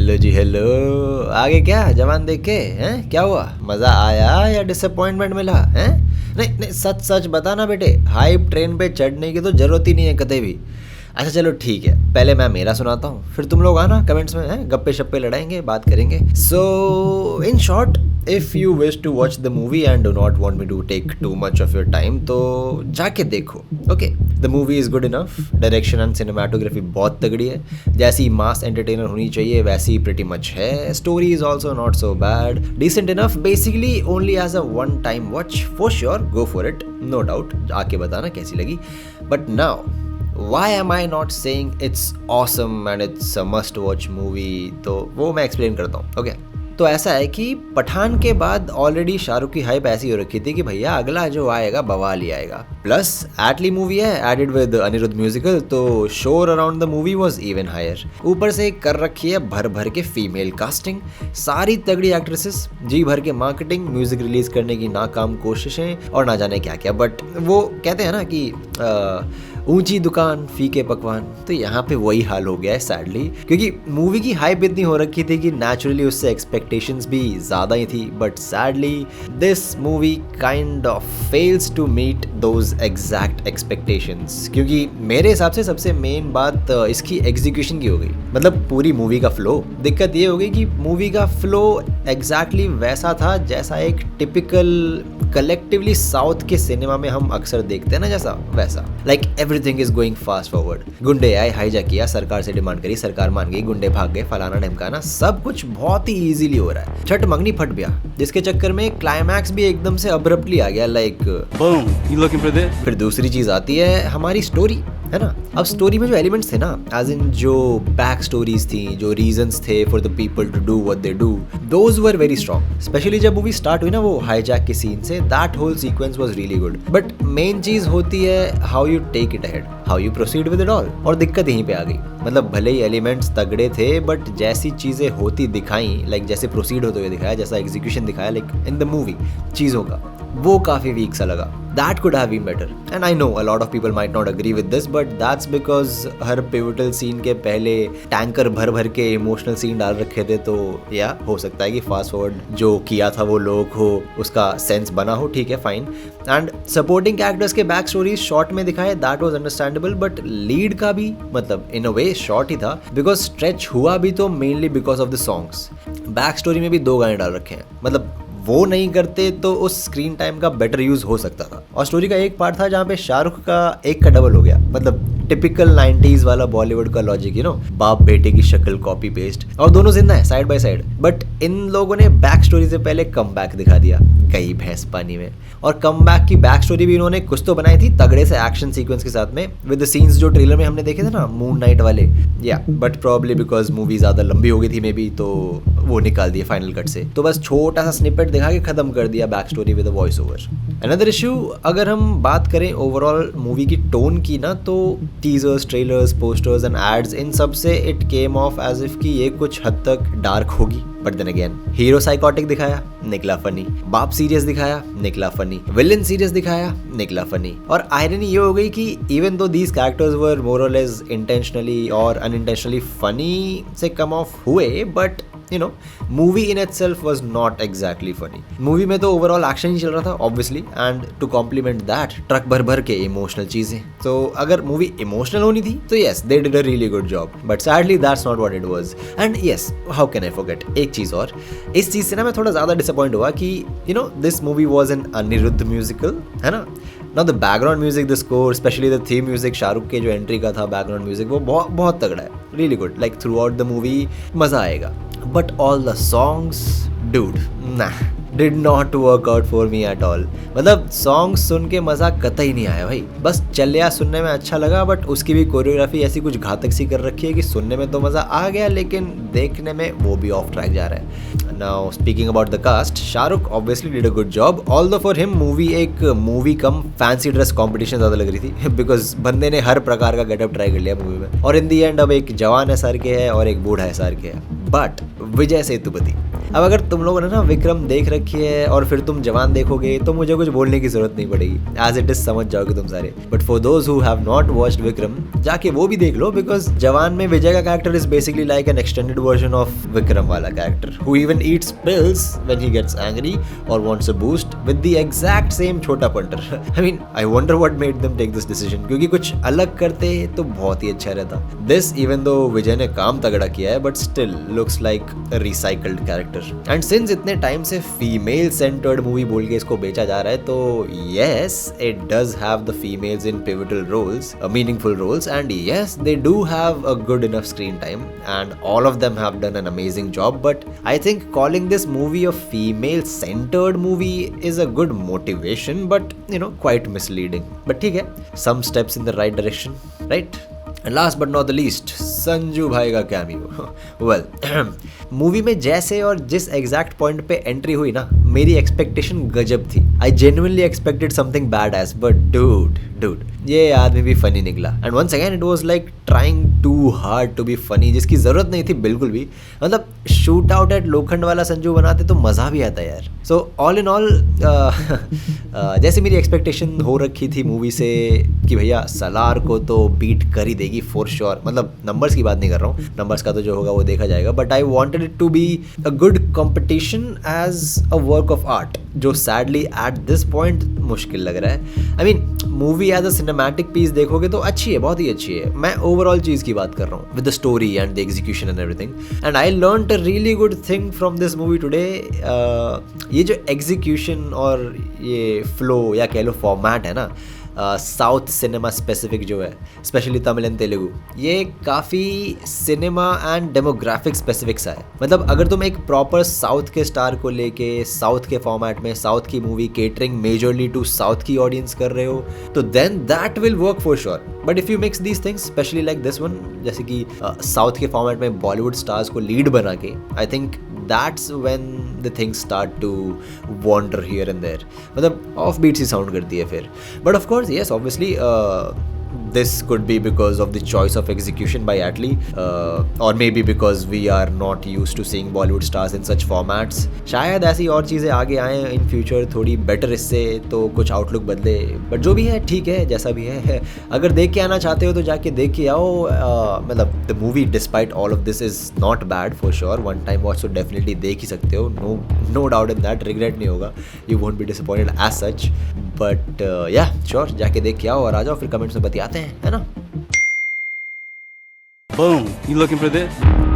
Hello जी hello. आगे क्या जवान देख के हैं, क्या हुआ? मजा आया या डिसअपॉइंटमेंट मिला हैं? नहीं नहीं, सच सच बताना बेटे, हाइप ट्रेन पे चढ़ने की तो जरूरत ही नहीं है कतई भी। अच्छा चलो ठीक है, पहले मैं मेरा सुनाता हूँ, फिर तुम लोग आना कमेंट्स में, हैं गप्पे शप्पे लड़ाएंगे, बात करेंगे। So in short, if you wish to watch the movie and do not want me to take too much of your time, तो जाके देखो। Okay, the movie is good enough, direction and cinematography बहुत तगड़ी है, जैसी mass entertainer होनी चाहिए वैसी प्रिटी मच है। Story is also not so bad, decent enough, basically only as a one time watch. For sure go for it, no doubt. आके बताना कैसी लगी। But now why am I not saying it's awesome and it's a must watch movie? तो वो मैं explain करता हूँ। Okay, तो ऐसा है कि पठान के बाद ऑलरेडी शाहरुख की हाइप ऐसी हो रखी थी कि भैया अगला जो आएगा बवाल ही आएगा। प्लस एटली मूवी है एडेड विद अनिरुद्ध म्यूजिकल, तो शोर around the movie was even higher. ऊपर से कर रखी है भर भर के फीमेल कास्टिंग, सारी तगड़ी एक्ट्रेसेस, जी भर के मार्केटिंग, म्यूजिक रिलीज करने की नाकाम कोशिशें और ना जाने क्या क्या। बट वो कहते हैं ना कि ऊंची दुकान फीके पकवान, तो यहाँ पे वही हाल हो गया है सैडली, क्योंकि मूवी की हाइप इतनी हो रखी थी कि नेचुरली उससे एक्सपेक्टेशंस भी ज़्यादा ही थी। But sadly this movie kind of fails to meet those exact expectations, क्योंकि मेरे हिसाब से सबसे मेन बात इसकी एग्जीक्यूशन की हो गई। मतलब पूरी मूवी का फ्लो, दिक्कत ये हो गई कि मूवी का फ्लो एग्जैक्टली वैसा था जैसा एक टिपिकल कलेक्टिवली साउथ के सिनेमा में हम अक्सर देखते हैं ना, जैसा वैसा। Like everything is going fast forward, गुंडे आए, हाईजैक किया, सरकार से डिमांड करी, सरकार मान गई, गुंडे भाग गए, फलाना ढमकाना, सब कुछ बहुत ही इजीली हो रहा है। छठ मंगनी फट गया, जिसके चक्कर में क्लाइमैक्स भी एकदम से अब्रप्टली आ गया, like boom, you looking for this. फिर दूसरी चीज आती है हमारी स्टोरी, है ना। अब स्टोरी में जो एलिमेंट्स थे ना, एज इन जो बैक स्टोरीज थी, जो रीजंस थे for the people to do what they do, those were very strong. Specially जब मूवी स्टार्ट हुई ना वो हाईजैक के सीन से, that whole sequence was really good. But main चीज होती है how you take it ahead, how you proceed with it all. और दिक्कत यहीं पे आ गई। मतलब भले ही एलिमेंट्स तगड़े थे, बट जैसी चीजें होती दिखाई, लाइक जैसे प्रोसीड होते हुए दिखाया, जैसा एग्जीक्यूशन दिखाया लाइक इन द मूवी चीजों का, वो काफी वीक सा लगा। That could have been better. And I know a lot of people might not agree with this, but that's because her pivotal scene के पहले टैंकर भर भर के इमोशनल सीन डाल रखे थे, तो या हो सकता है कि फास्ट फॉरवर्ड जो किया था वो लोग हो, उसका सेंस बना हो, ठीक है फाइन। एंड सपोर्टिंग कैरेक्टर्स के बैक स्टोरीज शॉर्ट में दिखाए, that was understandable, but lead का भी मतलब इन अ वे शॉर्ट ही था, बिकॉज स्ट्रेच हुआ भी तो mainly because of the songs. Back story में भी 2 गाने डाल रखे हैं, मतलब वो नहीं करते तो उस स्क्रीन टाइम का बेटर यूज हो सकता था। और स्टोरी का एक पार्ट था जहाँ पे शाहरुख का एक का डबल हो गया, मतलब टिपिकल 90s वाला बॉलीवुड का लॉजिक, यू नो, बाप बेटे की शक्ल कॉपी पेस्ट, और दोनों जिंदा है side by side. But in लोगों ने बैक स्टोरी से पहले कम बैक दिखा दिया, कई भैंस पानी में। और कम बैक की बैक स्टोरी भी इन्होंने कुछ तो बनाई थी तगड़े से एक्शन सीक्वेंस के साथ में, विद द सीन्स जो ट्रेलर में हमने देखे थे ना मून नाइट वाले, या बट प्रॉब्ली बिकॉज मूवी ज्यादा लंबी हो गई थी मे बी, तो वो निकाल दिए फाइनल कट से। तो बस छोटा सा स्निपेट दिखा के खत्म कर दिया back story with a voice over. Another issue, अगर हम बात करें ओवरऑल मूवी की टोन की ना, तो teasers, trailers, posters and ads, इन सब से it came off as if कि ये कुछ हद तक डार्क होगी। But then again, hero psychotic दिखाया, निकला फनी। बाप सीरियस दिखाया, निकला फनी। विलन सीरियस दिखाया, निकला फनी। और आयरनी ये हो गई कि even though these characters were more और लेस इंटेंशनली और अनइंटेंशनली फनी से कम ऑफ हुए, but you know movie in itself was not exactly funny. Movie में तो ओवरऑल एक्शन ही चल रहा था obviously, and to complement that truck भर भर के इमोशनल चीजें। तो अगर मूवी इमोशनल होनी थी तो yes, they did a really good job, but sadly that's not what it was. And yes, how can I forget एक चीज और, इस चीज से ना मैं थोड़ा ज्यादा डिसअपॉइंट हुआ कि you know this movie was an Anirudh musical, है ना। Now the background music, the score, specially the theme music, Shahrukh के जो एंट्री का था बैकग्राउंड म्यूजिक, वो बहुत बहुत तगड़ा है, really good, like through out the movie मजा आएगा। But all the songs, dude, nah, did not work out for me at all. मतलब सॉन्ग सुन के मजा कतई नहीं आया भाई, बस चलिया सुनने में अच्छा लगा, बट उसकी भी कोरियोग्राफी ऐसी कुछ घातक सी कर रखी है कि सुनने में तो मजा आ गया, लेकिन देखने में वो भी ऑफ ट्रैक जा रहा है। Now speaking about the cast, Shahrukh obviously did a good job, although for him movie एक मूवी कम फैंसी ड्रेस कॉम्पिटिशन ज्यादा लग रही थी, बिकॉज बंदे ने हर प्रकार का गेटअप ट्राई कर लिया मूवी में, और इन दी एंड अब एक जवान SRK है और एक बूढ़ा SRK है। बट विजय सेतुपति अब अगर तुम लोगों ने ना विक्रम देख रखी है और फिर तुम जवान देखोगे तो मुझे कुछ बोलने की जरूरत नहीं पड़ेगी, एज इट इज समझ जाओगे तुम सारे। But for those who have not watched Vikram, जाके वो भी देख लो, बिकॉज जवान में विजय का character is basically like an extended version of Vikram वाला character, who even eats pills when he gets angry और wants a boost with the exact same छोटा punter. I mean I wonder what made them take this decision, क्योंकि कुछ अलग करते तो बहुत ही अच्छा रहता। दिस इवन दो विजय ने काम तगड़ा किया है, but still looks like a recycled character. And since इतने टाइम से फीमेल सेंटर्ड मूवी बोल के इसको बेचा जा रहा है, तो yes it does have the females in pivotal roles, meaningful roles, and yes they do have a good enough screen time and all of them have done an amazing job. But I think calling this movie a female centered movie is a good motivation, but you know quite misleading. But ठीक है, some steps in the right direction, right? And last but not the least, Sanju भाई का cameo. Well, movie में जैसे और जिस exact point पे entry हुई ना, मेरी एक्सपेक्टेशन गजब थी। I genuinely expected something bad as, but dude ये आदमी भी फनी निकला। And once again it was like trying too hard to be funny, जिसकी जरूरत नहीं थी बिल्कुल भी। मतलब शूट आउट एट लोखंड वाला संजू बनाते तो मज़ा भी आता यार। सो ऑल इन ऑल जैसे मेरी एक्सपेक्टेशन हो रखी थी मूवी से कि भैया सलार को तो बीट कर ही देगी फॉर श्योर, मतलब नंबर्स की बात नहीं कर रहा हूँ, नंबर्स का तो जो होगा वो देखा जाएगा, but I wanted it to be a good competition as a work of art, जो सैडली एट दिस पॉइंट मुश्किल लग रहा है। I mean movie as a cinematic piece देखोगे तो अच्छी है, बहुत ही अच्छी है। मैं ओवरऑल चीज़ की बात कर रहा हूँ, with the story and the execution and everything, and I learned a really good thing from this movie today. ये जो एग्जीक्यूशन और ये फ्लो या कह लो फॉर्मेट है ना, साउथ सिनेमा स्पेसिफिक जो है, स्पेशली तमिल एंड तेलुगु, ये काफ़ी सिनेमा एंड डेमोग्राफिक स्पेसिफिक सा है। मतलब अगर तुम एक प्रॉपर साउथ के स्टार को लेके साउथ के फॉर्मेट में साउथ की movie catering majorly to south की ऑडियंस कर रहे हो, तो then that will work for sure. But if you mix these things, specially like this one, जैसे कि साउथ के फॉर्मेट में बॉलीवुड स्टार्स को लीड बना के, I think that's when the things start to wander here and there, मतलब off beat C sound करती है फिर। But of course yes, obviously this could be because of the choice of execution by Atlee, or maybe because we are not used to seeing Bollywood stars in such formats. शायद ऐसी और चीज़ें आगे आएँ in future थोड़ी better, इससे तो कुछ आउटलुक बदले। बट जो भी है ठीक है, जैसा भी है। अगर देख के आना चाहते हो तो जाके देख के आओ। मतलब the movie despite all of this is not bad for sure, one time watch तो डेफिनेटली देख ही सकते हो, no doubt in that, regret नहीं होगा, you won't be disappointed as such. But yeah sure, जाके देख के आओ और आ जाओ, फिर कमेंट्स में बतियाते हैं, है ना। Boom. You looking for this?